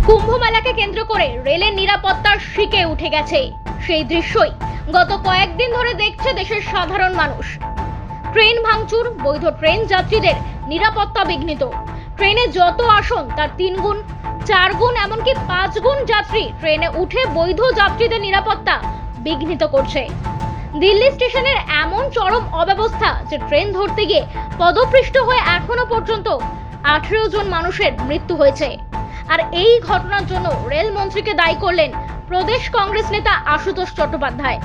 কুম্ভ মেলাকে কেন্দ্র করে রেলের নিরাপত্তার শিকে উঠে গেছে। সেই দৃশ্যই গত কয়েকদিন ধরে দেখছে দেশের সাধারণ মানুষ। ট্রেন ভাঙচুর, বৈধ ট্রেন যাত্রীদের নিরাপত্তা বিঘ্নিত। ট্রেনে যত আসন তার 3 গুণ, 4 গুণ, এমনকি 5 গুণ যাত্রী ট্রেনে উঠে বৈধ যাত্রীদের নিরাপত্তা বিঘ্নিত করছে। দিল্লি স্টেশনের এমন চরম অব্যবস্থা যে ট্রেন ধরতে গিয়ে পদপৃষ্ঠ হয়ে এখনো পর্যন্ত 18 জন মানুষের মৃত্যু হয়েছে। আর এই ঘটনার জন্য রেলমন্ত্রীকে দায়ী করলেন প্রদেশ কংগ্রেস নেতা আশুতোষ চট্টোপাধ্যায়।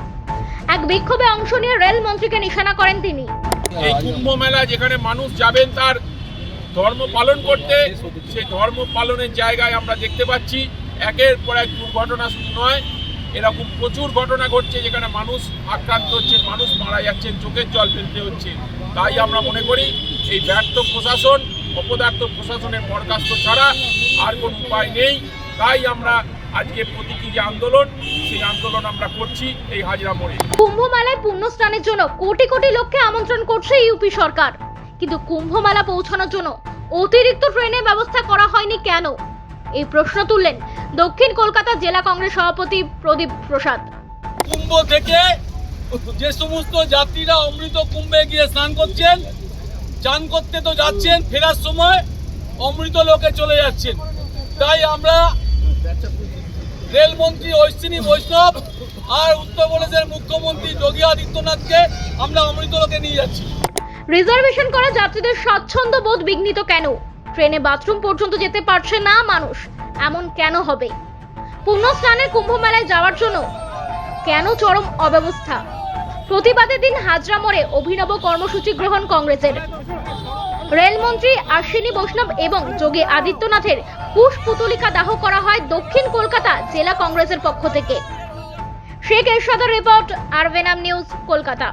এক বিক্ষোভে অংশ নিয়ে রেলমন্ত্রীকে নিশানা করেন তিনি। এই কুম্ভ মেলা যেখানে মানুষ যাবেন তার ধর্ম পালন করতে, সেই ধর্ম পালনের জায়গায় আমরা দেখতে পাচ্ছি একের পর এক দুর্ঘটনা শুধু নয়, এরকম প্রচুর ঘটনা ঘটছে যেখানে মানুষ আক্রান্ত হচ্ছেন, মানুষ মারা যাচ্ছেন, চোখের জল ফেলতে হচ্ছে। তাই আমরা মনে করি এই ব্যর্থ প্রশাসন, অপদার্থ প্রশাসনের বরখাস্ত ছাড়া আর কোনো উপায় নেই। তাই আমরা আজকে প্রতীকী যে আন্দোলন, সেই আন্দোলন আমরা করছি এই হাজরা মোড়ে। কুম্ভ মেলায় পুণ্য স্নানের জন্য কোটি কোটি লোককে আমন্ত্রণ করছে ইউপি সরকার, কিন্তু কুম্ভ মেলা পৌঁছানোর জন্য অতিরিক্ত ট্রেনের ব্যবস্থা করা হয়নি কেন? এই প্রশ্ন তুললেন দক্ষিণ কলকাতা জেলা কংগ্রেস সভাপতি প্রদীপ প্রসাদ। কুম্ভ থেকে যে সমস্ত যাত্রীরা অমৃত কুম্ভে গিয়ে স্নান করছেন, চান করতে তো যাচ্ছেন, ফেরার সময় অমৃত লোকে চলে যাচ্ছেন। তাই আমরা রেলমন্ত্রী অশ্বিনী বৈষ্ণব আর উত্তরপ্রদেশের মুখ্যমন্ত্রী যোগী আদিত্যনাথকে আমরা অমৃত লোকে নিয়ে যাচ্ছি। রিজার্ভেশন করা যাত্রীদের স্বাচ্ছন্দ্য বোধ বিঘ্নিত কেন? ট্রেনে বাথরুম পর্যন্ত যেতে পারছে না মানুষ, এমন কেন হবে? পুণ্য স্নানের কুম্ভ মেলায় যাওয়ার জন্য কেন চরম অব্যবস্থা? প্রতিবাদের দিন হাজরা মোড়ে অভিনব কর্মসূচি গ্রহণ কংগ্রেসের। রেলমন্ত্রী অশ্বিনী বৈষ্ণব এবং যোগী আদিত্যনাথের কুশপুতলিকা দাহ করা হয় দক্ষিণ কলকাতা জেলা কংগ্রেসের পক্ষ থেকে। শেখ এরশাদের রিপোর্ট, আরভেনাম নিউজ, কলকাতা।